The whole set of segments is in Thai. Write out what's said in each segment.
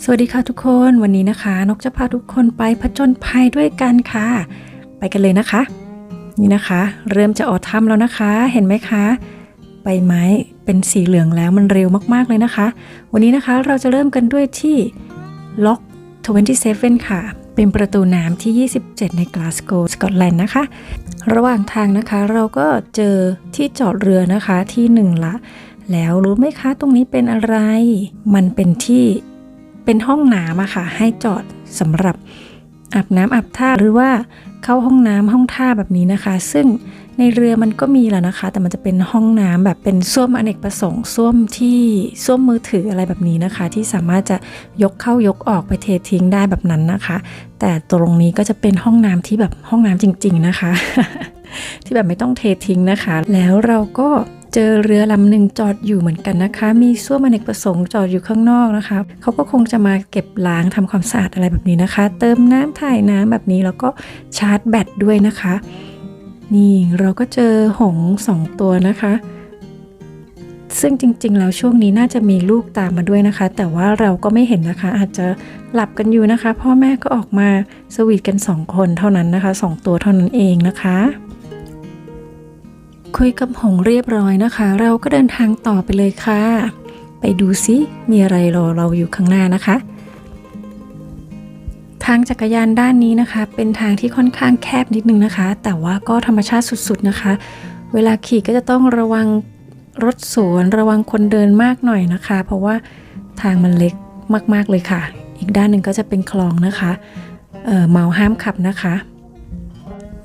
สวัสดีค่ะทุกคนวันนี้นะคะนกจะพาทุกคนไปผจญภัยด้วยกันค่ะไปกันเลยนะคะนี่นะคะเริ่มจะออทัมแล้วนะคะเห็นไหมคะใบไม้เป็นสีเหลืองแล้วมันเร็วมากๆเลยนะคะวันนี้นะคะเราจะเริ่มกันด้วยที่ล็อก27ค่ะเป็นประตูน้ำที่27ในกลาสโกว์สกอตแลนด์นะคะระหว่างทางนะคะเราก็เจอที่จอดเรือนะคะที่1ละแล้วรู้ไหมคะตรงนี้เป็นอะไรมันเป็นห้องน้ำอะค่ะให้จอดสำหรับอาบน้ำอาบท่าหรือว่าเข้าห้องน้ำห้องท่าแบบนี้นะคะซึ่งในเรือมันก็มีแหละนะคะแต่มันจะเป็นห้องน้ำแบบเป็นส้วมอเนกประสงค์ส้วมมือถืออะไรแบบนี้นะคะที่สามารถจะยกเข้ายกออกไปเททิ้งได้แบบนั้นนะคะแต่ตรงนี้ก็จะเป็นห้องน้ำที่แบบห้องน้ำจริงๆนะคะ ที่แบบไม่ต้องเททิ้งนะคะแล้วเราก็เจอเรือลำหนึ่งจอดอยู่เหมือนกันนะคะมีส้วมอเนกประสงค์จอดอยู่ข้างนอกนะคะเขาก็คงจะมาเก็บล้างทำความสะอาดอะไรแบบนี้นะคะเติมน้ำถ่ายน้ำแบบนี้แล้วก็ชาร์จแบตด้วยนะคะนี่เราก็เจอหงส์2ตัวนะคะซึ่งจริงๆแล้วช่วงนี้น่าจะมีลูกตามมาด้วยนะคะแต่ว่าเราก็ไม่เห็นนะคะอาจจะหลับกันอยู่นะคะพ่อแม่ก็ออกมาสวีทกัน2คนเท่านั้นนะคะ2ตัวเท่านั้นเองนะคะคุยกับหงส์เรียบร้อยนะคะเราก็เดินทางต่อไปเลยค่ะไปดูซิมีอะไรรอเราอยู่ข้างหน้านะคะทางจักรยานด้านนี้นะคะเป็นทางที่ค่อนข้างแคบนิดนึงนะคะแต่ว่าก็ธรรมชาติสุดๆนะคะเวลาขี่ก็จะต้องระวังรถสวนระวังคนเดินมากหน่อยนะคะเพราะว่าทางมันเล็กมากๆเลยค่ะอีกด้านหนึ่งก็จะเป็นคลองนะคะเมาห้ามขับนะคะ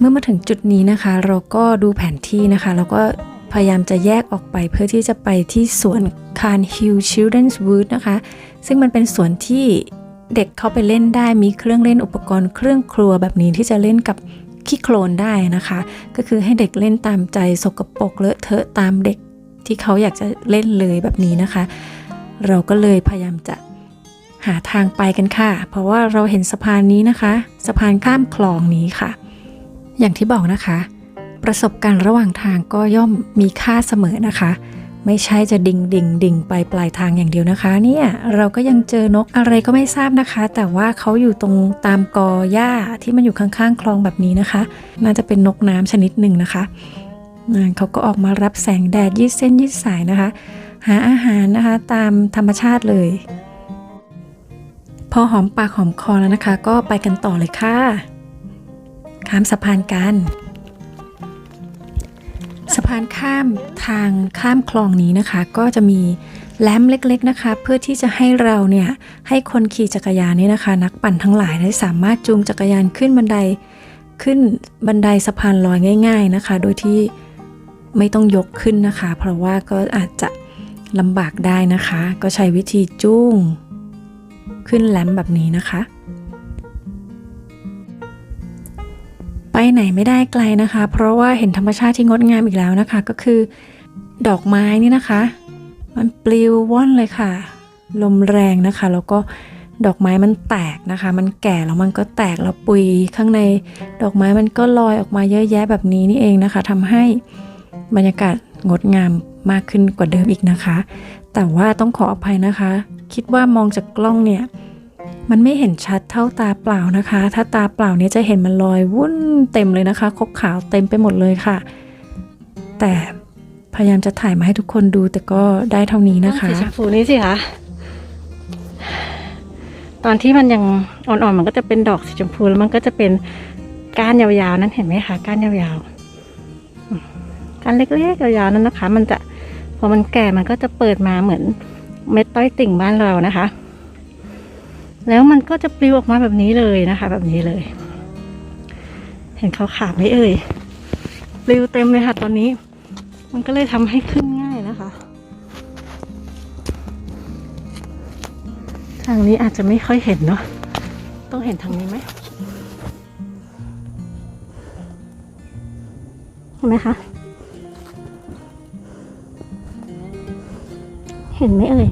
เมื่อมาถึงจุดนี้นะคะเราก็ดูแผนที่นะคะแล้วก็พยายามจะแยกออกไปเพื่อที่จะไปที่สวน Carnhill Children's Wood นะคะซึ่งมันเป็นสวนที่เด็กเข้าไปเล่นได้มีเครื่องเล่นอุปกรณ์เครื่องครัวแบบนี้ที่จะเล่นกับขี้โคลนได้นะคะก็คือให้เด็กเล่นตามใจสกปรกเลอะเทอะตามเด็กที่เขาอยากจะเล่นเลยแบบนี้นะคะเราก็เลยพยายามจะหาทางไปกันค่ะเพราะว่าเราเห็นสะพานนี้นะคะสะพานข้ามคลองนี้ค่ะอย่างที่บอกนะคะประสบการณ์ระหว่างทางก็ย่อมมีค่าเสมอนะคะไม่ใช่จะดิ่งไปปลายทางอย่างเดียวนะคะเนี่ยเราก็ยังเจอนกอะไรก็ไม่ทราบนะคะแต่ว่าเขาอยู่ตรงตามกอหญ้าที่มันอยู่ข้างๆคลองแบบนี้นะคะน่าจะเป็นนกน้ำชนิดหนึ่งนะคะเขาก็ออกมารับแสงแดดยืดเส้นยืดสายนะคะหาอาหารนะคะตามธรรมชาติเลยพอหอมปากหอมคอแล้วนะคะก็ไปกันต่อเลยค่ะข้ามสะพานกันสะพานข้ามทางข้ามคลองนี้นะคะก็จะมีแหลมเล็กๆนะคะเพื่อที่จะให้เราเนี่ยให้คนขี่จักรยานนี่นะคะนักปั่นทั้งหลายได้สามารถจูงจักรยานขึ้นบันไดสะพานลอยง่ายๆนะคะโดยที่ไม่ต้องยกขึ้นนะคะเพราะว่าก็อาจจะลำบากได้นะคะก็ใช้วิธีจูงขึ้นแหลมแบบนี้นะคะไปไหนไม่ได้ไกลนะคะเพราะว่าเห็นธรรมชาติที่งดงามอีกแล้วนะคะก็คือดอกไม้นี่นะคะมันปลิวว่อนเลยค่ะลมแรงนะคะแล้วก็ดอกไม้มันแตกนะคะมันแก่แล้วมันก็แตกแล้วปุยข้างในดอกไม้มันก็ลอยออกมาเยอะแยะแบบนี้นี่เองนะคะทำให้บรรยากาศงดงามมากขึ้นกว่าเดิมอีกนะคะแต่ว่าต้องขออภัยนะคะคิดว่ามองจากกล้องเนี่ยมันไม่เห็นชัดเท่าตาเปล่านะคะถ้าตาเปล่าเนี่ยจะเห็นมันลอยวุ่นเต็มเลยนะคะขาวเต็มไปหมดเลยค่ะแต่พยายามจะถ่ายมาให้ทุกคนดูแต่ก็ได้เท่านี้นะคะสีชมพูนี่สิคะตอนที่มันยังอ่อนๆมันก็จะเป็นดอกสีชมพูแล้วมันก็จะเป็นก้านยาวๆนั้นเห็นไหมคะก้านยาวๆก้านเล็กๆยาวๆนั้นนะคะมันจะพอมันแก่มันก็จะเปิดมาเหมือนเม็ดต้อยติ่งบ้านเรานะคะแล้วมันก็จะปลิวออกมาแบบนี้เลยนะคะแบบนี้เลยเห็นขาวๆไหมเอ่ยปลิวเต็มเลยค่ะตอนนี้มันก็เลยทำให้ขึ้นง่ายนะคะทางนี้อาจจะไม่ค่อยเห็นเนาะต้องเห็นทางนี้ไหมเห็นไหมคะเห็นไหมเอ่ย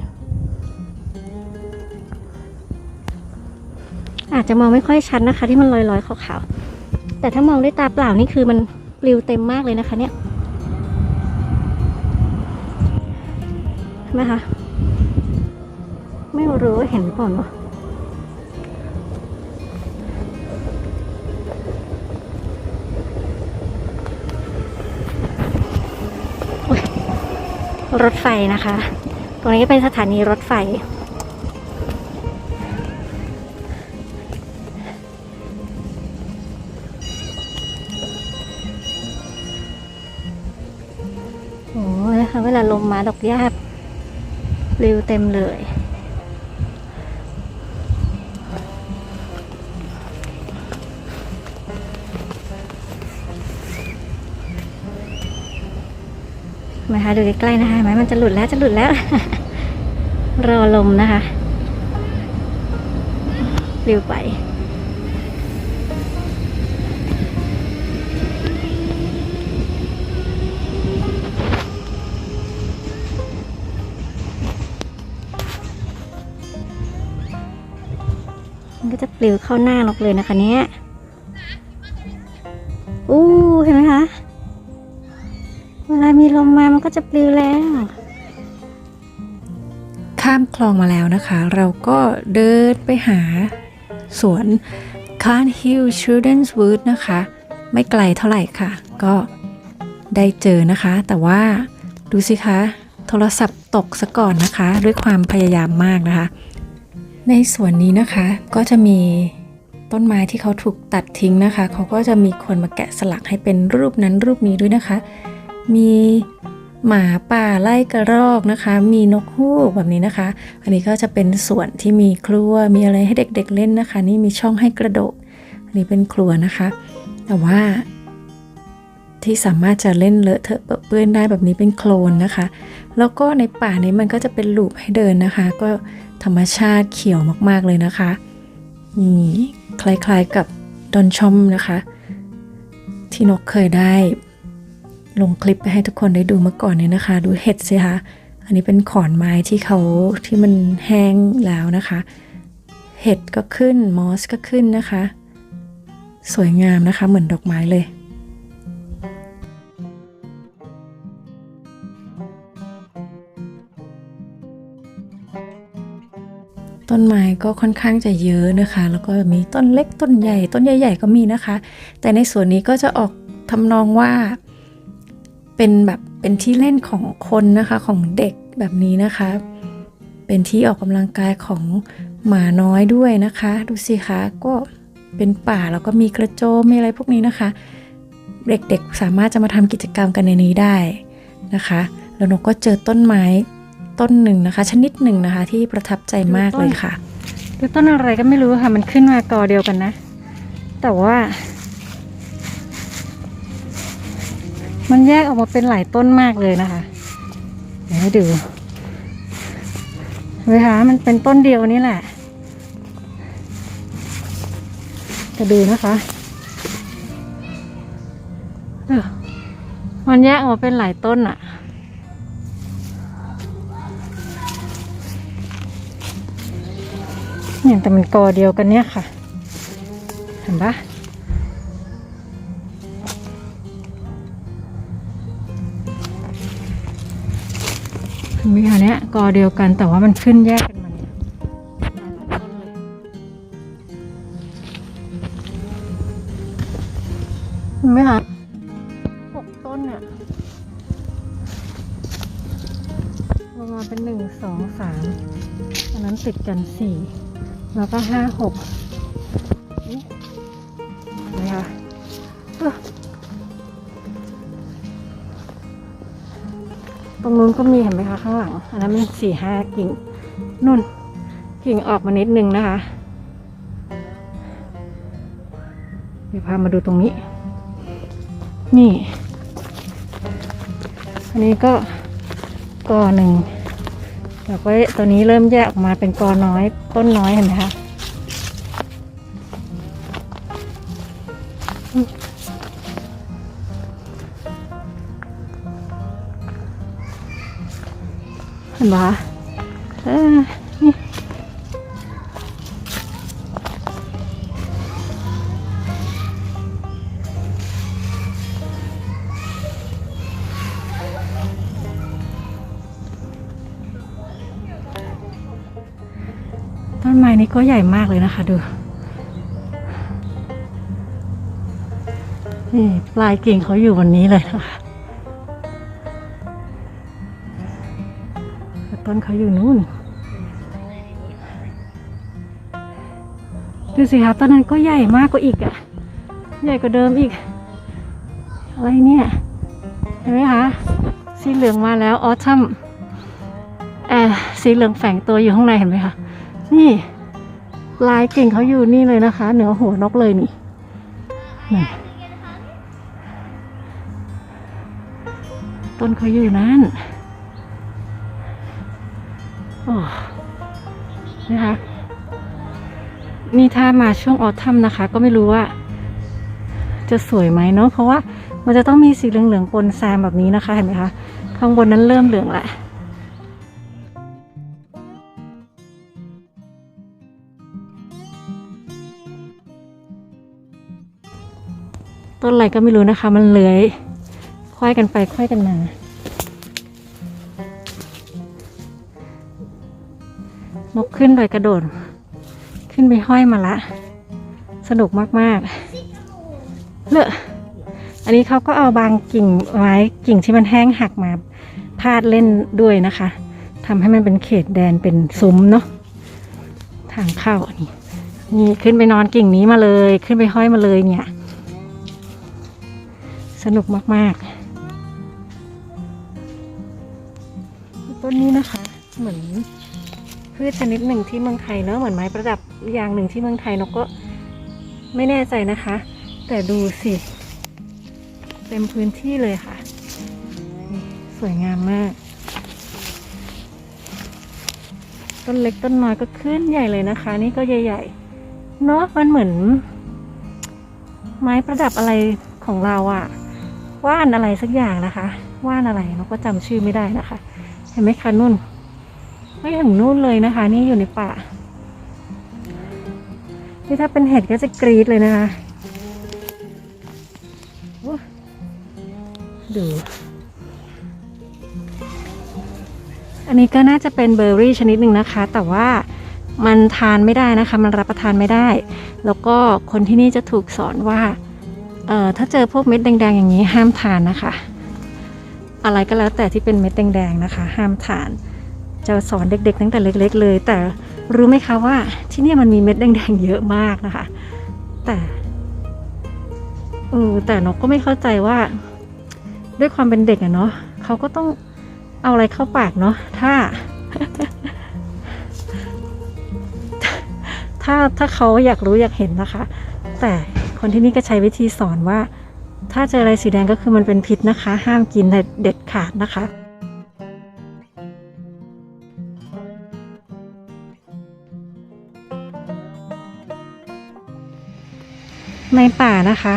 อาจจะมองไม่ค่อยชัดนะคะที่มันลอยๆขาวๆแต่ถ้ามองด้วยตาเปล่านี่คือมันปลิวเต็มมากเลยนะคะเนี่ยเห็นไหมคะไม่รู้ว่าเห็นหรือเปล่าเนาะ รถไฟนะคะ ตรงนี้ก็เป็นสถานีรถไฟโอ้นะคะเวลาลมมาดอกหญ้าปลิวเต็มเลยมาคะดูใกล้ๆนะคะไหมมันจะหลุดแล้ว รอลมนะคะปลิวไปมันก็จะปลิวเข้าหน้านกเลยนะคะเนี้ยเห็นไหมคะเวลามีลมมามันก็จะปลิวแล้ว ข้ามคลองมาแล้วนะคะ เราก็เดินไปหาสวน Carn Hill Children's Wood นะคะ ไม่ไกลเท่าไหร่ค่ะ ก็ได้เจอนะคะ แต่ว่าดูสิคะ โทรศัพท์ตกซะก่อนนะคะ ด้วยความพยายามมากนะคะ ในสวนนี้นะคะก็จะมีต้นไม้ที่เขาถูกตัดทิ้งนะคะ เขาก็จะมีคนมาแกะสลักให้เป็นรูปนั้นรูปนี้ด้วยนะคะ มีหมาป่าไล่กระรอกนะคะ มีนกฮูกแบบนี้นะคะ อันนี้ก็จะเป็นสวนที่มีครัวมีอะไรให้เด็กๆเล่นนะคะ นี่มีช่องให้กระโดดอันนี้เป็นครัวนะคะ แต่ว่าที่สามารถจะเล่นเลอะเทอะเปื้อนได้แบบนี้เป็นโคลนนะคะ แล้วก็ในป่านี้มันก็จะเป็นลูปให้เดินนะคะ ก็ธรรมชาติเขียวมากๆเลยนะคะนี่คล้ายๆกับดอนชอมนะคะ ที่นกเคยได้ลงคลิปไปให้ทุกคนได้ดูเมื่อก่อนเนี่ยนะคะ ดูเห็ดสิคะอันนี้เป็นขอนไม้ที่มันแห้งแล้วนะคะ เห็ดก็ขึ้นมอสก็ขึ้นนะคะ สวยงามนะคะเหมือนดอกไม้เลยต้นไม้ก็ค่อนข้างจะเยอะนะคะ แล้วก็มีต้นเล็กต้นใหญ่ต้นใหญ่ๆก็มีนะคะ แต่ในส่วนนี้ก็จะออกทำนองว่าเป็นที่เล่นของคนนะคะของเด็กแบบนี้นะคะ เป็นที่ออกกำลังกายของหมาน้อยด้วยนะคะดูสิคะก็เป็นป่าแล้วก็มีกระโจมมีอะไรพวกนี้นะคะ เด็กๆสามารถจะมาทำกิจกรรมกันในนี้ได้นะคะแล้วนกก็เจอต้นไม้ต้นหนึ่งนะคะชนิดหนึ่งนะคะที่ประทับใจมากเลยค่ะดูต้นอะไรก็ไม่รู้ค่ะมันขึ้นมากอเดียวกันนะแต่ว่ามันแยกออกมาเป็นหลายต้นมากเลยนะคะเดี๋ยวให้ดูเวลามันเป็นต้นเดียวนี่แหละจะดูนะคะมันแยกออกมาเป็นหลายต้นอ่ะเนี่ยแต่มันกอเดียวกันเนี่ยค่ะเห็นปะมีอันเนี้ยกอเดียวกันแต่ว่ามันขึ้นแยกกันมาเนี่ยเห็นไหมคะ6 ต้นเนี่ยลงมาเป็น1 2 3อันนั้นติดกัน4แล้วก็5 6นี่เห็นไหมคะตรงนู้นก็มีเห็นไหมคะข้างหลังอันนั้นมัน4 5 กิ่งนุ่นกิ่งออกมานิดนึงนะคะเดี๋ยวพามาดูตรงนี้นี่อันนี้ก็กอหนึ่งแล้วก็ตัวนี้เริ่มแยกออกมาเป็นกอน้อยต้นน้อยเห็นไหมคะเห็นปะนี่ต้นไม้นี้ก็ใหญ่มากเลยนะคะดูนี่ปลายกิ่งเขาอยู่บนนี้เลยนะคะ ต้นเขาอยู่นู่นดูสิคะต้นนั้นก็ใหญ่มากกว่าอีกอะใหญ่กว่าเดิมอีกอะไรเนี่ยเห็นไหมคะสีเหลืองมาแล้วออทัมสีเหลืองแฝงตัวอยู่ข้างในเห็นไหมคะนี่ลายกิ่งเขาอยู่นี่เลยนะคะเหนือหัวนกเลยนี่ต้นเขาอยู่นั่นโอ้นะคะนี่ถ้ามาช่วงออทัมนะคะก็ไม่รู้ว่าจะสวยไหมเนาะเพราะว่ามันจะต้องมีสีเหลืองๆปนแซมแบบนี้นะคะเห็นไหมคะข้างบนนั้นเริ่มเหลืองแล้วต้นอะไรก็ไม่รู้นะคะมันเลื้อยค่อยกันไปค่อยกันมานกขึ้นไปกระโดดขึ้นไปห้อยมาละสนุกมากๆเลอะอันนี้เขาก็เอาบางกิ่งไม้กิ่งที่มันแห้งหักมาพาดเล่นด้วยนะคะทำให้มันเป็นเขตแดนเป็นซุ้มเนาะทางเข้านี่ขึ้นไปนอนกิ่งนี้มาเลยขึ้นไปห้อยมาเลยเนี่ยสนุกมากๆต้นนี้นะคะเหมือนพืชชนิดหนึ่งที่เมืองไทยเนาะเหมือนไม้ประดับอย่างหนึ่งที่เมืองไทยนกก็ไม่แน่ใจนะคะแต่ดูสิเต็มพื้นที่เลยค่ะสวยงามมากต้นเล็กต้นน้อยก็ขึ้นใหญ่เลยนะคะนี่ก็ใหญ่ๆเนาะมันเหมือนไม้ประดับอะไรของเราอะว่านอะไรสักอย่างนะคะว่านอะไรนกก็จำชื่อไม่ได้นะคะเห็นไหมคะนุ่นไม่ถึงนู่นเลยนะคะนี่อยู่ในป่าที่ถ้าเป็นเห็ดก็จะกรี๊ดเลยนะคะดูอันนี้ก็น่าจะเป็นเบอร์รี่ชนิดหนึ่งนะคะแต่ว่ามันทานไม่ได้นะคะมันรับประทานไม่ได้แล้วก็คนที่นี่จะถูกสอนว่าถ้าเจอพวกเม็ดแดงๆอย่างนี้ห้ามทานนะคะอะไรก็แล้วแต่ที่เป็นเม็ดแดงๆนะคะห้ามทานจะสอนเด็กๆตั้งแต่เล็กๆเลยแต่รู้ไหมคะว่าที่นี่มันมีเม็ดแดงๆเยอะมากนะคะแต่นกก็ไม่เข้าใจว่าด้วยความเป็นเด็กอะเนาะเขาก็ต้องเอาอะไรเข้าปากเนาะถ้าเขาอยากรู้อยากเห็นนะคะแต่คนที่นี่ก็ใช้วิธีสอนว่าถ้าเจออะไรสีแดงก็คือมันเป็นพิษนะคะห้ามกินเด็ดขาดนะคะในป่านะคะ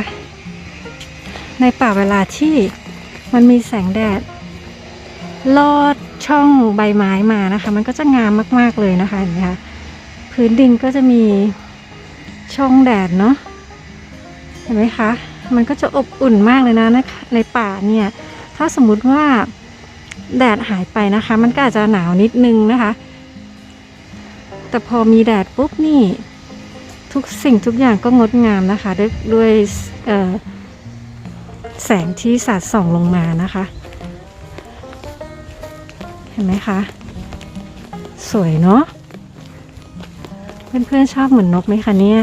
ในป่าเวลาที่มันมีแสงแดดลอดช่องใบไม้มานะคะมันก็จะงามมากๆเลยนะคะเห็นไหมคะพื้นดินก็จะมีช่องแดดเนาะเห็นไหมคะมันก็จะอบอุ่นมากเลยนะในป่าเนี่ยถ้าสมมุติว่าแดดหายไปนะคะมันก็อาจจะหนาวนิดนึงนะคะแต่พอมีแดดปุ๊บนี่ทุกสิ่งทุกอย่างก็งดงามนะคะด้วยแสงที่สาดส่องลงมานะคะเห็นไหมคะสวยเนาะเพื่อนๆชอบเหมือนนกไหมคะเนี่ย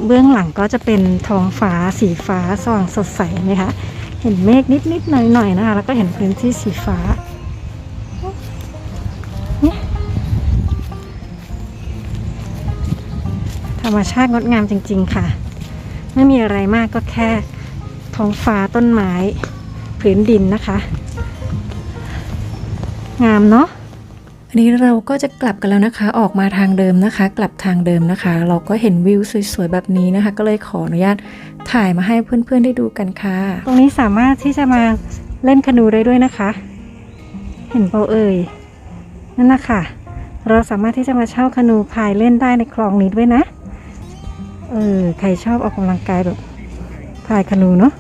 เบื้องหลังก็จะเป็นท้องฟ้าสีฟ้าสว่างสดใสไหมคะเห็นเมฆนิดๆหน่อยๆนะคะแล้วก็เห็นพื้นที่สีฟ้าธรรมชาติงดงามจริงๆค่ะไม่มีอะไรมากก็แค่ท้องฟ้าต้นไม้พื้นดินนะคะงามเนาะอันนี้เราก็จะกลับกันแล้วนะคะออกมาทางเดิมนะคะกลับทางเดิมนะคะเราก็เห็นวิวสวยๆแบบนี้นะคะก็เลยขออนุญาตถ่ายมาให้เพื่อนๆได้ดูกันค่ะตรงนี้สามารถที่จะมาเล่นคานูได้ด้วยนะคะเห็นเปล่าเอ่ยนั่นนะคะเราสามารถที่จะมาเช่าคานูพายเล่นได้ในคลองนี้ด้วยนะใครชอบออกกำลังกายแบบพายคานูเนาะ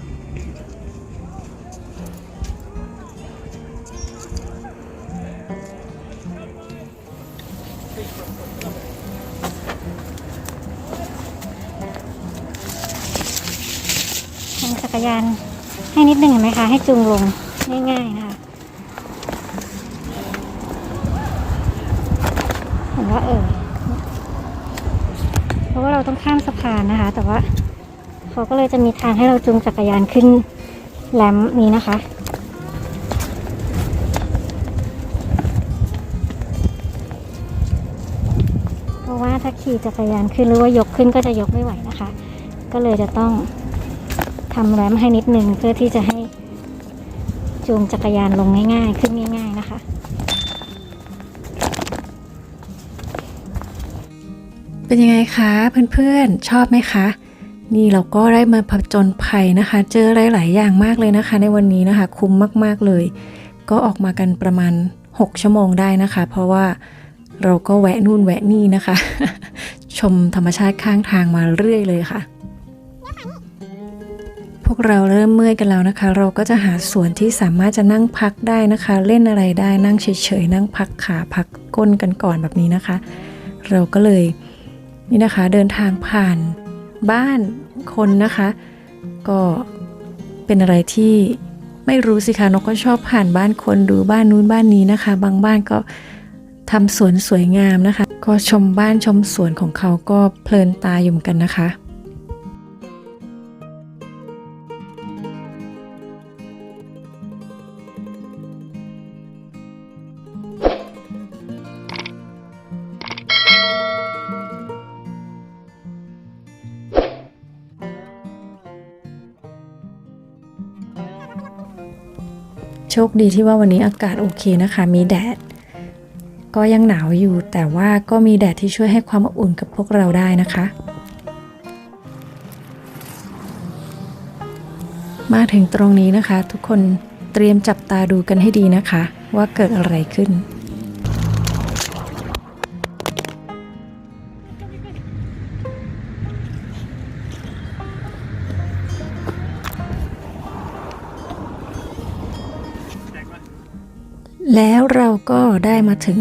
จักรยานให้นิดหนึ่งไหมคะให้จูงลงง่ายๆนะคะ เห็นว่าเพราะว่าเราต้องข้ามสะพานนะคะ แต่ว่าเขาก็เลยจะมีทางให้เราจูงจักรยานขึ้นแรมป์นี้นะคะเพราะว่าถ้าขี่จักรยานขึ้นหรือว่ายกขึ้นก็จะยกไม่ไหวนะคะก็เลยจะต้องทำแรมป์ให้นิดนึงเพื่อที่จะให้จูงจักรยานลงง่ายๆขึ้นง่ายๆนะคะเป็นยังไงคะเพื่อนๆชอบไหมคะนี่เราก็ได้มาผจญภัยนะคะเจอหลายๆอย่างมากเลยนะคะในวันนี้นะคะคุ้มมากๆเลยก็ออกมากันประมาณ6 ชั่วโมงได้นะคะเพราะว่าเราก็แวะนู่นแวะนี่นะคะ ชมธรรมชาติข้างทางมาเรื่อยเลยค่ะพวกเราเริ่มเมื่อยกันแล้วนะคะเราก็จะหาสวนที่สามารถจะนั่งพักได้นะคะเล่นอะไรได้นั่งเฉยๆนั่งพักขาพักก้นกันก่อนแบบนี้นะคะเราก็เลยนี่นะคะเดินทางผ่านบ้านคนนะคะก็เป็นอะไรที่ไม่รู้สิคะนกก็ชอบผ่านบ้านคนดูบ้านนู้นบ้านนี้นะคะบางบ้านก็ทำสวนสวยงามนะคะก็ชมบ้านชมสวนของเขาก็เพลินตาอยู่เหมือนกันนะคะโชคดีที่ว่าวันนี้อากาศโอเคนะคะมีแดดก็ยังหนาวอยู่แต่ว่าก็มีแดดที่ช่วยให้ความอบอุ่นกับพวกเราได้นะคะมาถึงตรงนี้นะคะทุกคนเตรียมจับตาดูกันให้ดีนะคะว่าเกิดอะไรขึ้นแล้วเราก็ได้มาถึง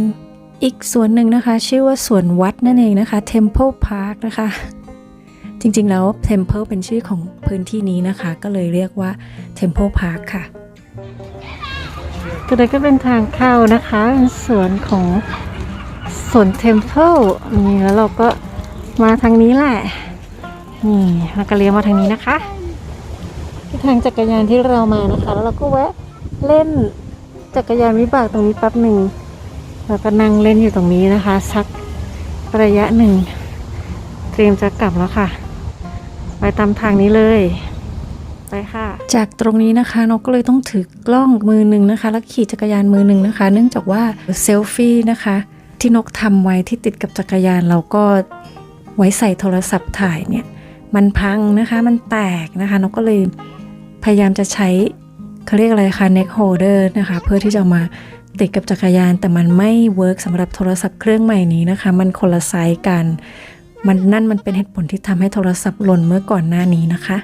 อีกสวนหนึ่งนะคะชื่อว่าสวนวัดนั่นเองนะคะ Temple Park นะคะจริงๆแล้ว Temple เป็นชื่อของพื้นที่นี้นะคะก็เลยเรียกว่า Temple Park ค่ะตัวนี้ก็เป็นทางเข้านะคะเป็นสวนของสวน Temple นี่แล้วเราก็มาทางนี้แหละนี่เราก็เลี้ยวมาทางนี้นะคะทางจักรยานที่เรามานะคะแล้วเราก็แวะเล่นจักรยานวิบากตรงนี้แป๊บหนึ่งแล้วก็นั่งเล่นอยู่ตรงนี้นะคะสักระยะหนึ่งเตรียมจะกลับแล้วค่ะไปตามทางนี้เลยไปค่ะจากตรงนี้นะคะนกก็เลยต้องถือกล้องมือหนึ่งนะคะแล้วขี่จักรยานมือหนึ่งนะคะเนื่องจากว่าเซลฟี่นะคะที่นกทำไว้ที่ติดกับจักรยานเราก็ไว้ใส่โทรศัพท์ถ่ายเนี่ยมันพังนะคะมันแตกนะคะนกก็เลยพยายามจะใช้เขาเรียกอะไรคะ neck holder นะคะเพื่อที่จะมาติดกับจักรยานแต่มันไม่เวิร์กสำหรับโทรศัพท์เครื่องใหม่นี้นะคะมันคนละไซส์กันมันเป็นเหตุผลที่ทำให้โทรศัพท์หล่นเมื่อก่อนหน้านี้นะคะ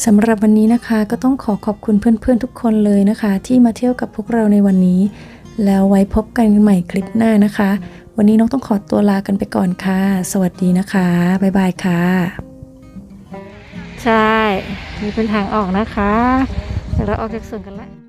สำหรับวันนี้นะคะก็ต้องขอบคุณเพื่อนๆทุกคนเลยนะคะที่มาเที่ยวกับพวกเราในวันนี้แล้วไว้พบกันใหม่คลิปหน้านะคะวันนี้นกต้องขอตัวลากันไปก่อนค่ะสวัสดีนะคะบ๊ายบายค่ะใช่นี่เป็นทางออกนะคะเดี๋ยวเราออกจากสวนกันแล้ว